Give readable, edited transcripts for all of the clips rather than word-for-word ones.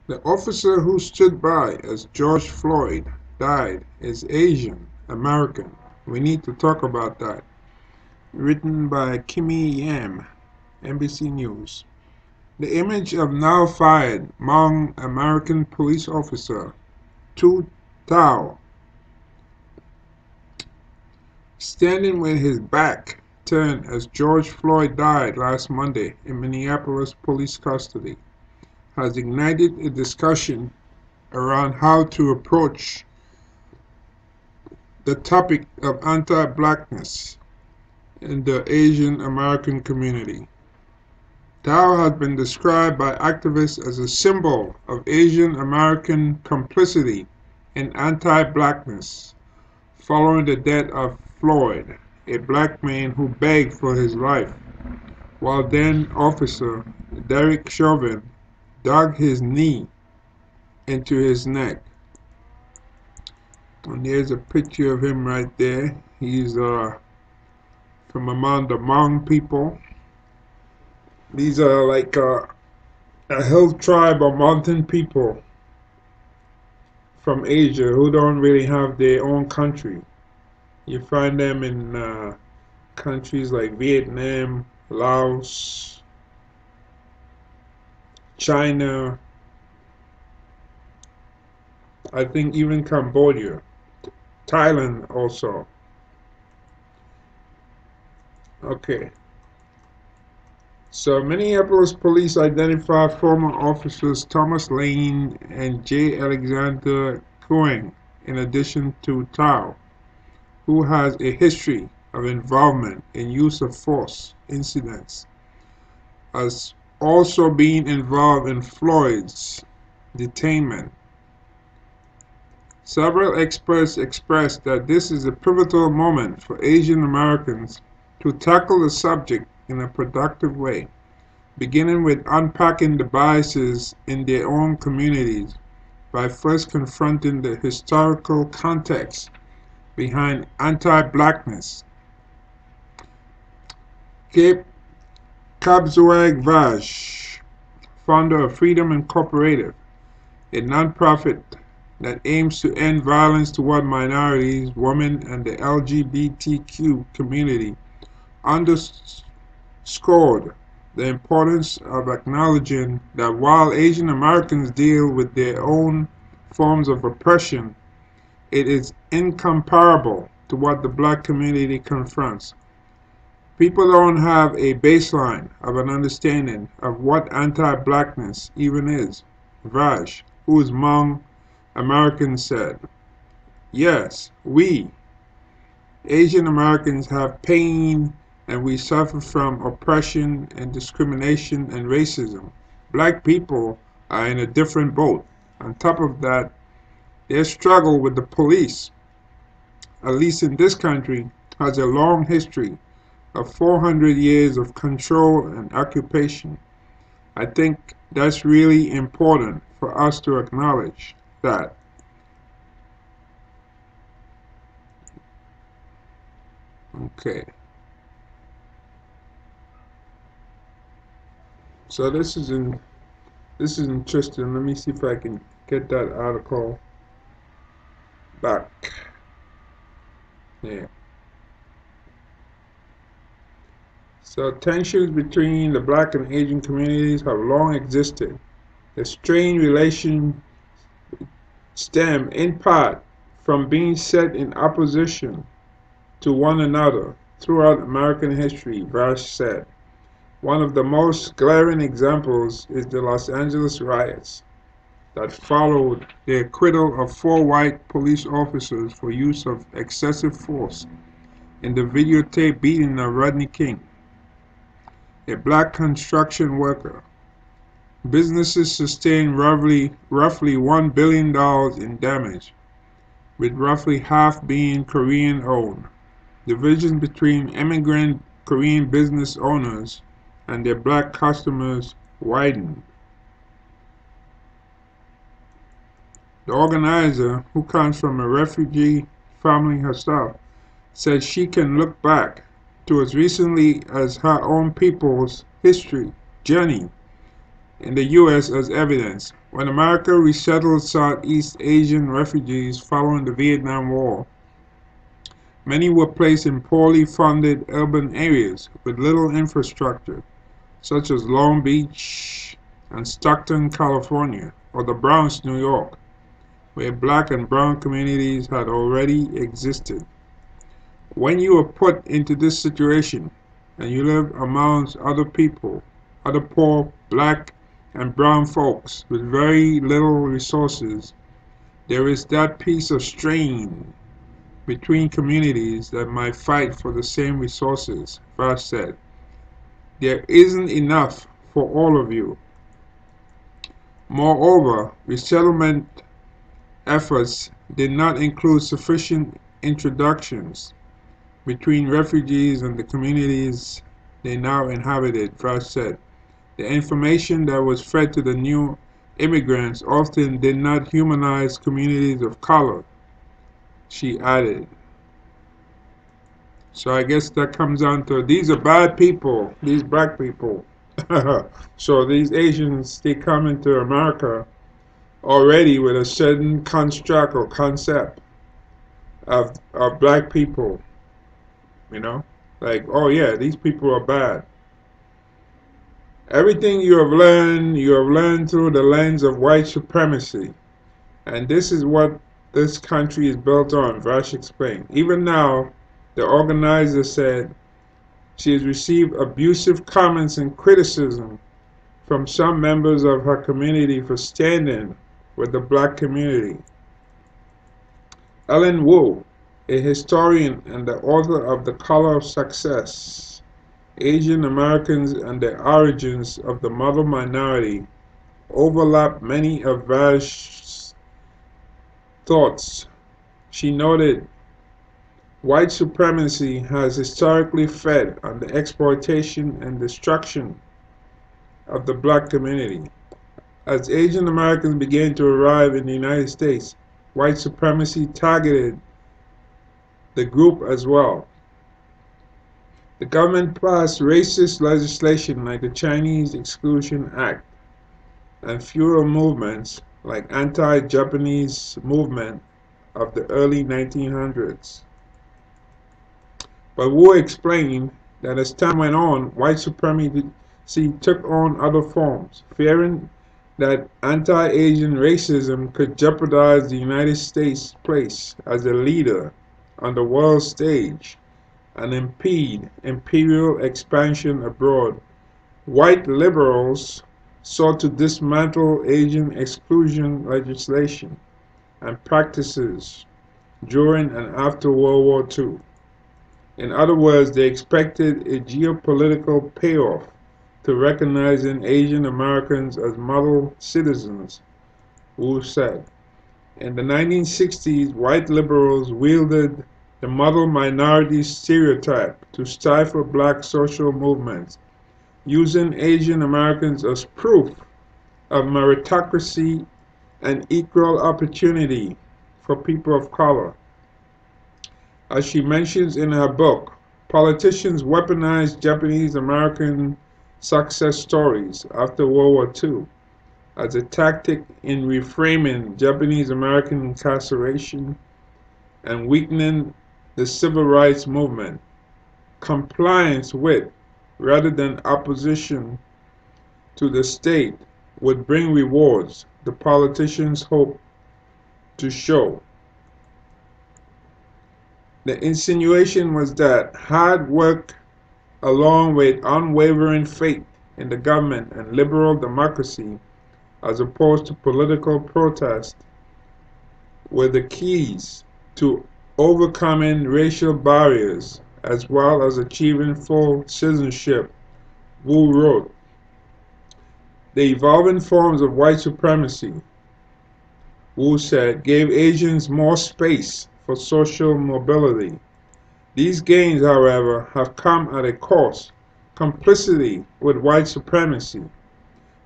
The officer who stood by as George Floyd died is Asian American. We need to talk about that. Written by Kimmy Yam, NBC News. The image of now fired Hmong American police officer Tu Tao standing with his back turned as George Floyd died last Monday in Minneapolis police custody has ignited a discussion around how to approach the topic of anti-blackness in the Asian American community. Tao has been described by activists as a symbol of Asian American complicity in anti-blackness following the death of Floyd, a black man who begged for his life, while then Officer Derek Chauvin dug his knee into his neck. And there's a picture of him right there. He's from among the Hmong people. These are like a hill tribe of mountain people from Asia who don't really have their own country. You find them in countries like Vietnam, Laos, China, I think even Cambodia, Thailand also. Okay. So Minneapolis police identified former officers Thomas Lane and J. Alexander Kueng in addition to Tao, who has a history of involvement in use of force incidents, as also being involved in Floyd's detainment. Several experts expressed that this is a pivotal moment for Asian Americans to tackle the subject in a productive way, beginning with unpacking the biases in their own communities by first confronting the historical context behind anti-blackness. Kabzwag Vaj, founder of Freedom Incorporated, a nonprofit that aims to end violence toward minorities, women, and the LGBTQ community, underscored the importance of acknowledging that while Asian Americans deal with their own forms of oppression, it is incomparable to what the black community confronts. People don't have a baseline of an understanding of what anti-blackness even is. Vaj, who is Hmong American, said, "Yes, we, Asian Americans, have pain and we suffer from oppression and discrimination and racism. Black people are in a different boat. On top of that, their struggle with the police, at least in this country, has a long history of 400 years of control and occupation. I think that's really important for us to acknowledge that." Okay. So this is interesting. Let me see if I can get that article back. Yeah. So tensions between the black and Asian communities have long existed. The strained relation stem in part from being set in opposition to one another throughout American history, Vash said. One of the most glaring examples is the Los Angeles riots that followed the acquittal of 4 white police officers for use of excessive force in the videotaped beating of Rodney King, a black construction worker. Businesses sustained roughly $1 billion in damage, with roughly half being Korean-owned. Divisions between immigrant Korean business owners and their black customers widened. The organizer, who comes from a refugee family herself, said she can look back to as recently as her own people's history journey in the U.S. as evidence. When America resettled Southeast Asian refugees following the Vietnam War, many were placed in poorly funded urban areas with little infrastructure, such as Long Beach and Stockton, California, or the Bronx, New York, where black and brown communities had already existed. When you are put into this situation and you live amongst other people, other poor black and brown folks with very little resources, there is that piece of strain between communities that might fight for the same resources. First said, there isn't enough for all of you. Moreover, resettlement efforts did not include sufficient introductions between refugees and the communities they now inhabited. First said, the information that was fed to the new immigrants often did not humanize communities of color, she added. So I guess that comes down to these are bad people, these black people. So these Asians, they come into America already with a certain construct or concept of black people, you know? Like, oh yeah, these people are bad. Everything you have learned through the lens of white supremacy. And this is what this country is built on, Vash explained. Even now, the organizer said she has received abusive comments and criticism from some members of her community for standing with the black community. Ellen Wu, a historian and the author of The Color of Success, Asian Americans and the Origins of the Model Minority, overlap many of Vash's thoughts. She noted, white supremacy has historically fed on the exploitation and destruction of the black community. As Asian Americans began to arrive in the United States, white supremacy targeted the group as well. The government passed racist legislation like the Chinese Exclusion Act and fewer movements like anti-Japanese movement of the early 1900s. But Wu explained that as time went on, white supremacy took on other forms, fearing that anti-Asian racism could jeopardize the United States' place as a leader on the world stage and impede imperial expansion abroad. White liberals sought to dismantle Asian exclusion legislation and practices during and after World War II. In other words, they expected a geopolitical payoff to recognizing Asian Americans as model citizens, Wu said. In the 1960s, white liberals wielded the model minority stereotype to stifle black social movements, using Asian Americans as proof of meritocracy and equal opportunity for people of color. As she mentions in her book, politicians weaponized Japanese American success stories after World War II as a tactic in reframing Japanese American incarceration and weakening the civil rights movement. Compliance with, rather than opposition to the state, would bring rewards, the politicians hoped to show. The insinuation was that hard work, along with unwavering faith in the government and liberal democracy, as opposed to political protest, were the keys to overcoming racial barriers as well as achieving full citizenship, Wu wrote. The evolving forms of white supremacy, Wu said, gave Asians more space for social mobility. These gains, however, have come at a cost, complicity with white supremacy.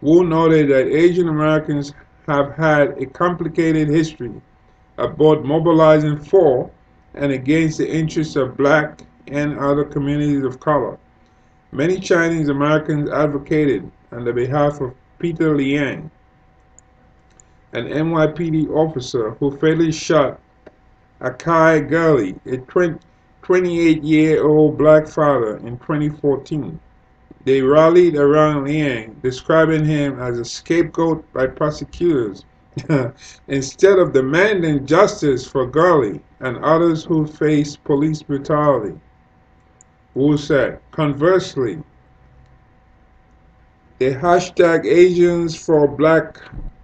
Wu noted that Asian Americans have had a complicated history of both mobilizing for and against the interests of black and other communities of color. Many Chinese Americans advocated on the behalf of Peter Liang, an NYPD officer who fatally shot Akai Gully, a 28-year-old black father, in 2014. They rallied around Liang, describing him as a scapegoat by prosecutors, instead of demanding justice for Gully and others who faced police brutality. Wu said, conversely, the hashtag Asians for Black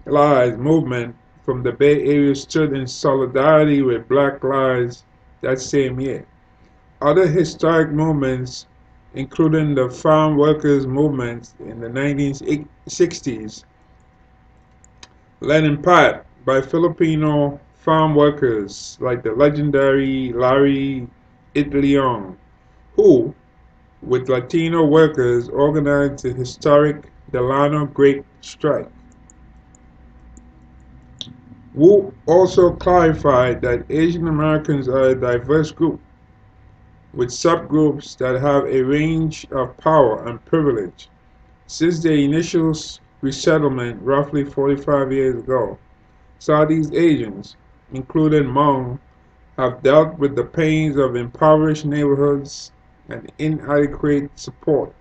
Lives movement from the Bay Area stood in solidarity with Black Lives that same year. Other historic movements, including the farm workers movement in the 1960s, led in part by Filipino farm workers like the legendary Larry Itliong, who, with Latino workers, organized the historic Delano Great Strike. Wu also clarified that Asian Americans are a diverse group, with subgroups that have a range of power and privilege. Since their initial resettlement roughly 45 years ago, Southeast Asians, including Hmong, have dealt with the pains of impoverished neighborhoods and inadequate support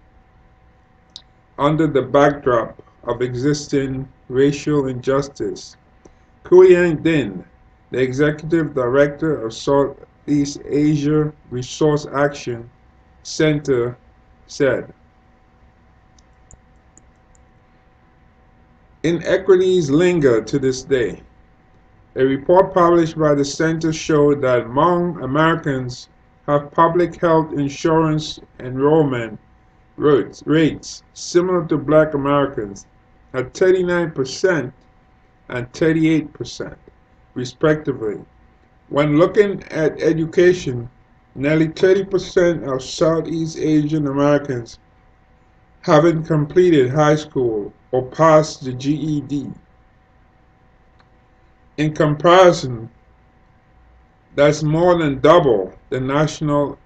under the backdrop of existing racial injustice. Kuyang Din, the executive director of Southeast Asia Resource Action Center, said, inequities linger to this day. A report published by the center showed that Hmong Americans have public health insurance enrollment rates similar to Black Americans at 39% and 38%, respectively. When looking at education, nearly 30% of Southeast Asian Americans haven't completed high school or passed the GED. In comparison, that's more than double the national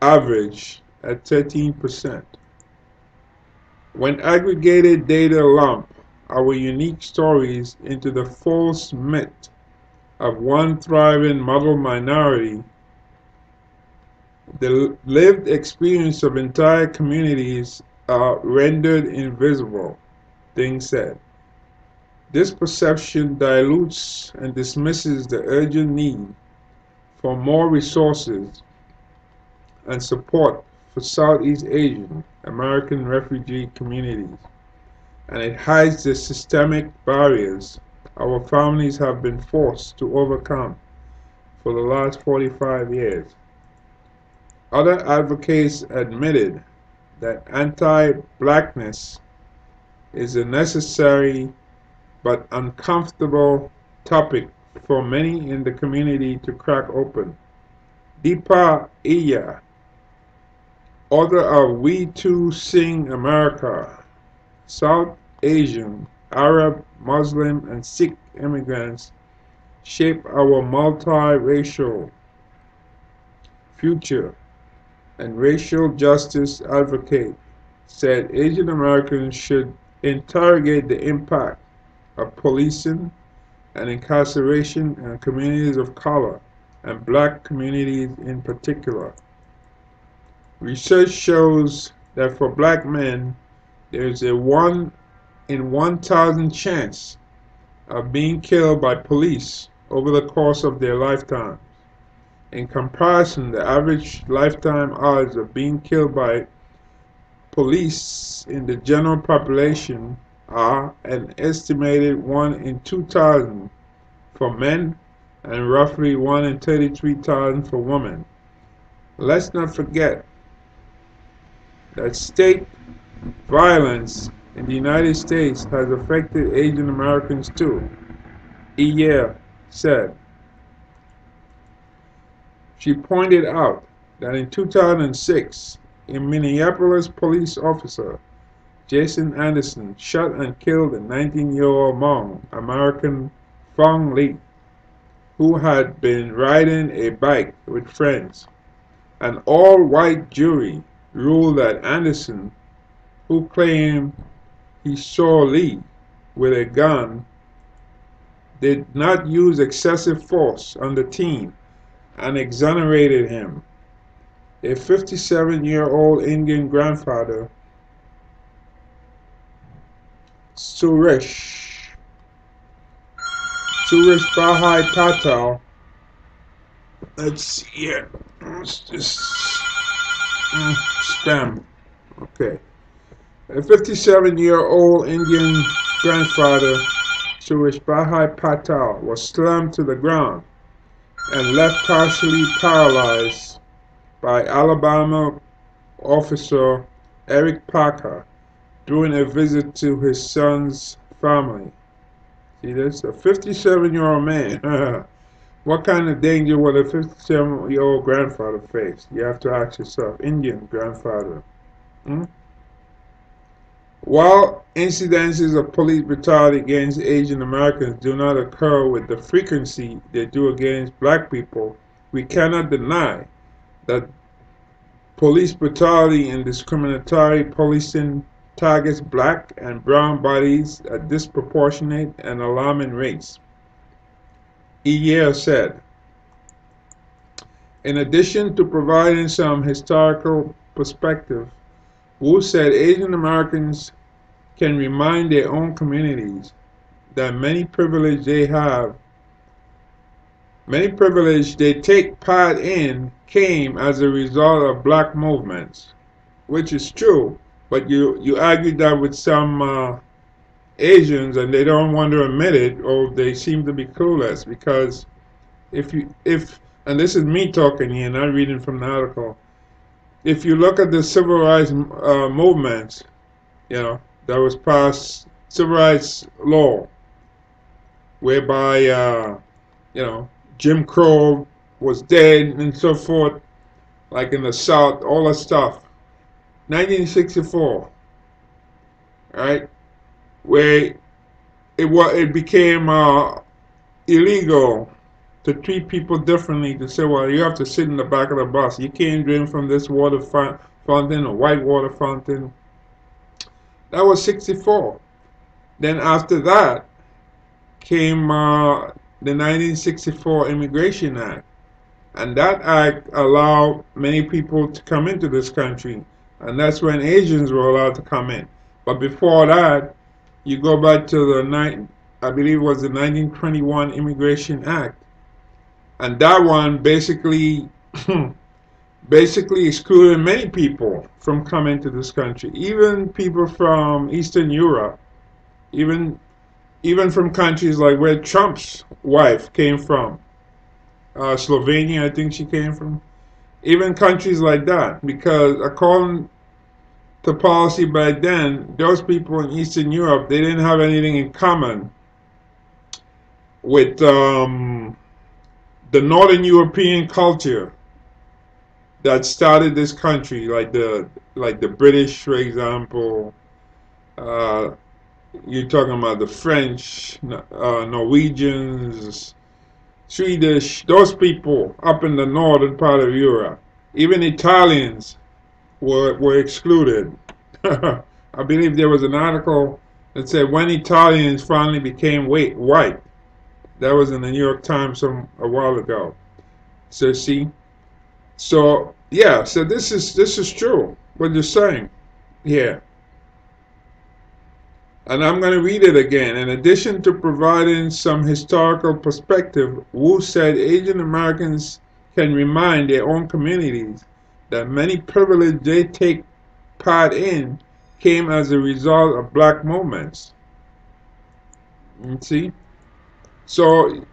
average at 13%. When aggregated data lump our unique stories into the false myth of one thriving model minority, the lived experience of entire communities are rendered invisible, Ding said. This perception dilutes and dismisses the urgent need for more resources and support for Southeast Asian American refugee communities, and it hides the systemic barriers our families have been forced to overcome for the last 45 years. Other advocates admitted that anti-blackness is a necessary but uncomfortable topic for many in the community to crack open. Deepa Iya, author of We Too Sing America, South Asian, Arab, Muslim, and Sikh immigrants shape our multiracial future, and racial justice advocate, said Asian Americans should interrogate the impact of policing and incarceration in communities of color and Black communities in particular. Research shows that for Black men, there is a 1 in 1,000 chance of being killed by police over the course of their lifetime. In comparison, the average lifetime odds of being killed by police in the general population are an estimated 1 in 2,000 for men and roughly 1 in 33,000 for women. Let's not forget that state violence in the United States has affected Asian Americans too, Iya said. She pointed out that in 2006, a Minneapolis police officer, Jason Anderson, shot and killed a 19-year-old Hmong American, Fong Lee, who had been riding a bike with friends. An all-white jury ruled that Anderson, who claimed he saw Lee with a gun, did not use excessive force on the team, and exonerated him. A 57-year-old Indian grandfather, Suresh Bahai Patel, let's see here, let's just spam, okay. A 57-year-old Indian grandfather, Suresh Bahai Patel, was slammed to the ground and left partially paralyzed by Alabama officer Eric Parker during a visit to his son's family. See this? A 57-year-old man. What kind of danger would a 57-year-old grandfather face? You have to ask yourself. Indian grandfather. Hmm? While incidences of police brutality against Asian Americans do not occur with the frequency they do against black people, we cannot deny that police brutality and discriminatory policing targets black and brown bodies at disproportionate and alarming rates. Iyer said. In addition to providing some historical perspective, Wu said Asian Americans can remind their own communities that many privilege they take part in came as a result of black movements, which is true, but you argue that with some Asians and they don't want to admit it, or they seem to be clueless, because and this is me talking here, not reading from the article, if you look at the civil rights movements, that was passed, civil rights law, whereby Jim Crow was dead and so forth, like in the South, all that stuff. 1964, right, where it became illegal to treat people differently, to say, well, you have to sit in the back of the bus. You can't drink from this water fountain, a white water fountain. That was 64. Then after that came the 1964 Immigration Act. And that act allowed many people to come into this country. And that's when Asians were allowed to come in. But before that, you go back to I believe it was the 1921 Immigration Act. And that one basically excluded many people from coming to this country, even people from Eastern Europe, even from countries like where Trump's wife came from, Slovenia, I think she came from, even countries like that, because according to policy back then, those people in Eastern Europe, they didn't have anything in common with the Northern European culture that started this country, like the British, for example. You're talking about the French, Norwegians, Swedish, those people up in the northern part of Europe. Even Italians were excluded. I believe there was an article that said when Italians finally became white. That was in the New York Times a while ago. So see, so yeah, so this is true what you're saying here. And I'm going to read it again. In addition to providing some historical perspective, Wu said Asian Americans can remind their own communities that many privilege they take part in came as a result of black movements. You see? So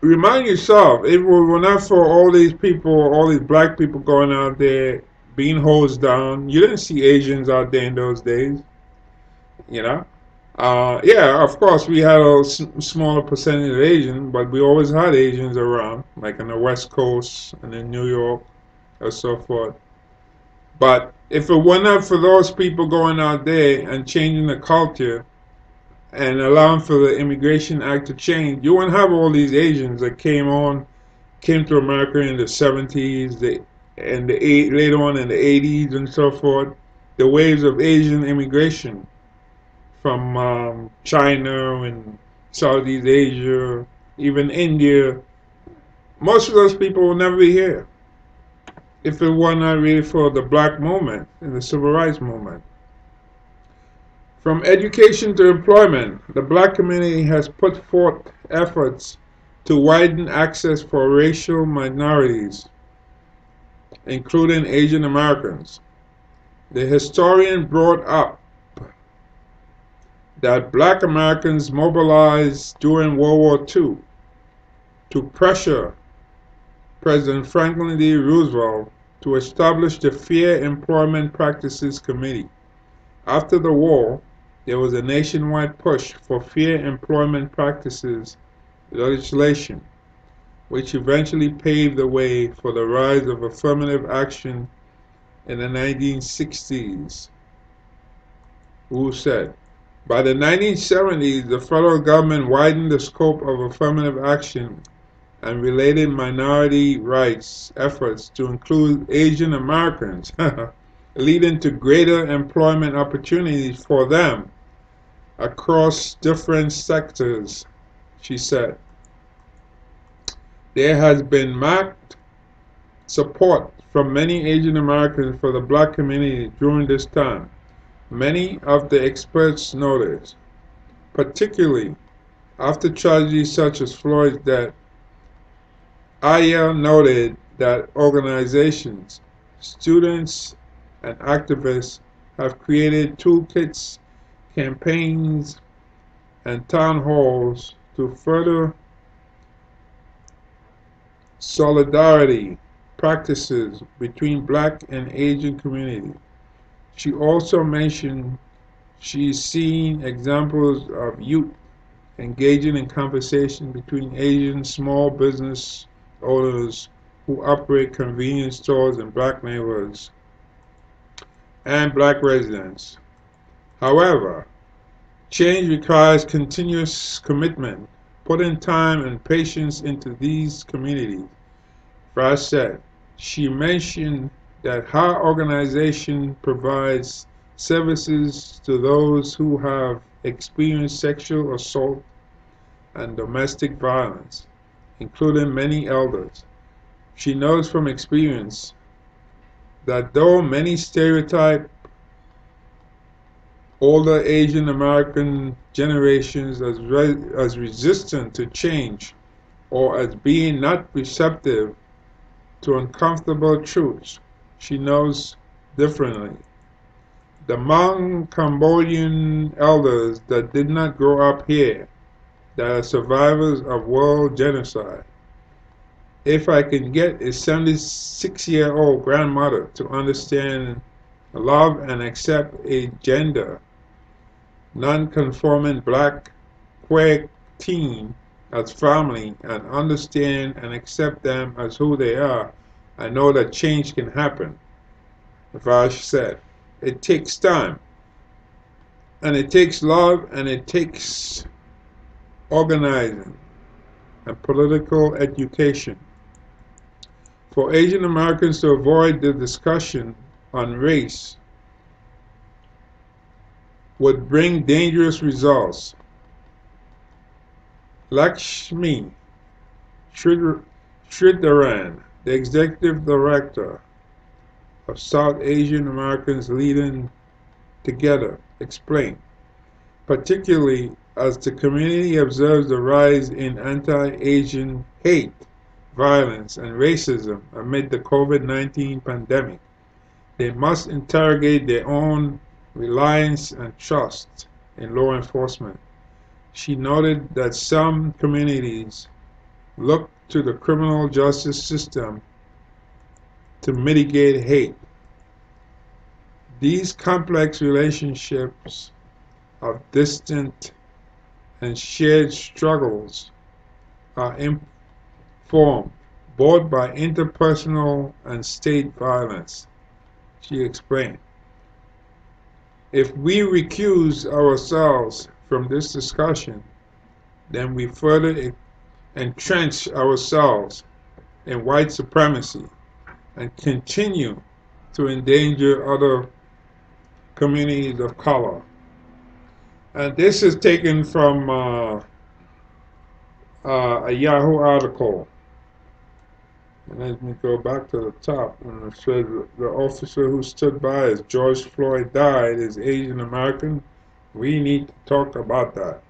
remind yourself, if it were not for all these people, all these black people going out there being hosed down, you didn't see Asians out there in those days. Yeah, of course, we had a smaller percentage of Asians, but we always had Asians around, like on the West Coast and in New York and so forth. But if it were not for those people going out there and changing the culture and allowing for the Immigration Act to change, you wouldn't have all these Asians that came to America in the 70s, later on in the 80s and so forth, the waves of Asian immigration from China and Southeast Asia, even India. Most of those people will never be here if it were not really for the black movement and the civil rights movement. From education to employment, the black community has put forth efforts to widen access for racial minorities, including Asian Americans. The historian brought up that black Americans mobilized during World War II to pressure President Franklin D. Roosevelt to establish the Fair Employment Practices Committee. After the war, there was a nationwide push for fair employment practices legislation, which eventually paved the way for the rise of affirmative action in the 1960s. Wu said, by the 1970s, the federal government widened the scope of affirmative action and related minority rights efforts to include Asian Americans, leading to greater employment opportunities for them across different sectors, she said. There has been marked support from many Asian Americans for the black community during this time. Many of the experts noted, particularly after tragedies such as Floyd's death, Aya noted that organizations, students, and activists have created toolkits, campaigns, and town halls to further solidarity practices between black and Asian communities. She also mentioned she's seen examples of youth engaging in conversation between Asian small business owners who operate convenience stores in black neighborhoods and black residents. However, change requires continuous commitment, putting time and patience into these communities. Frost said. She mentioned that her organization provides services to those who have experienced sexual assault and domestic violence, including many elders. She knows from experience that though many stereotype older Asian American generations as resistant to change or as being not receptive to uncomfortable truths, she knows differently. The Hmong Cambodian elders that did not grow up here, that are survivors of world genocide. If I can get a 76-year-old grandmother to understand, love, and accept a gender non-conforming black queer teen as family and understand and accept them as who they are, I know that change can happen. Vash said, it takes time, and it takes love, and it takes organizing and political education. For Asian Americans to avoid the discussion on race would bring dangerous results. Lakshmi Sridharan, the executive director of South Asian Americans Leading Together, explained, particularly as the community observes the rise in anti-Asian hate, violence, and racism amid the COVID-19 pandemic, they must interrogate their own reliance and trust in law enforcement. She noted that some communities look to the criminal justice system to mitigate hate. These complex relationships of distant and shared struggles are informed both by interpersonal and state violence, she explained. If we recuse ourselves from this discussion, then we further entrench ourselves in white supremacy and continue to endanger other communities of color. And this is taken from a Yahoo article. And let me go back to the top. And it says the officer who stood by as George Floyd died is Asian American. We need to talk about that.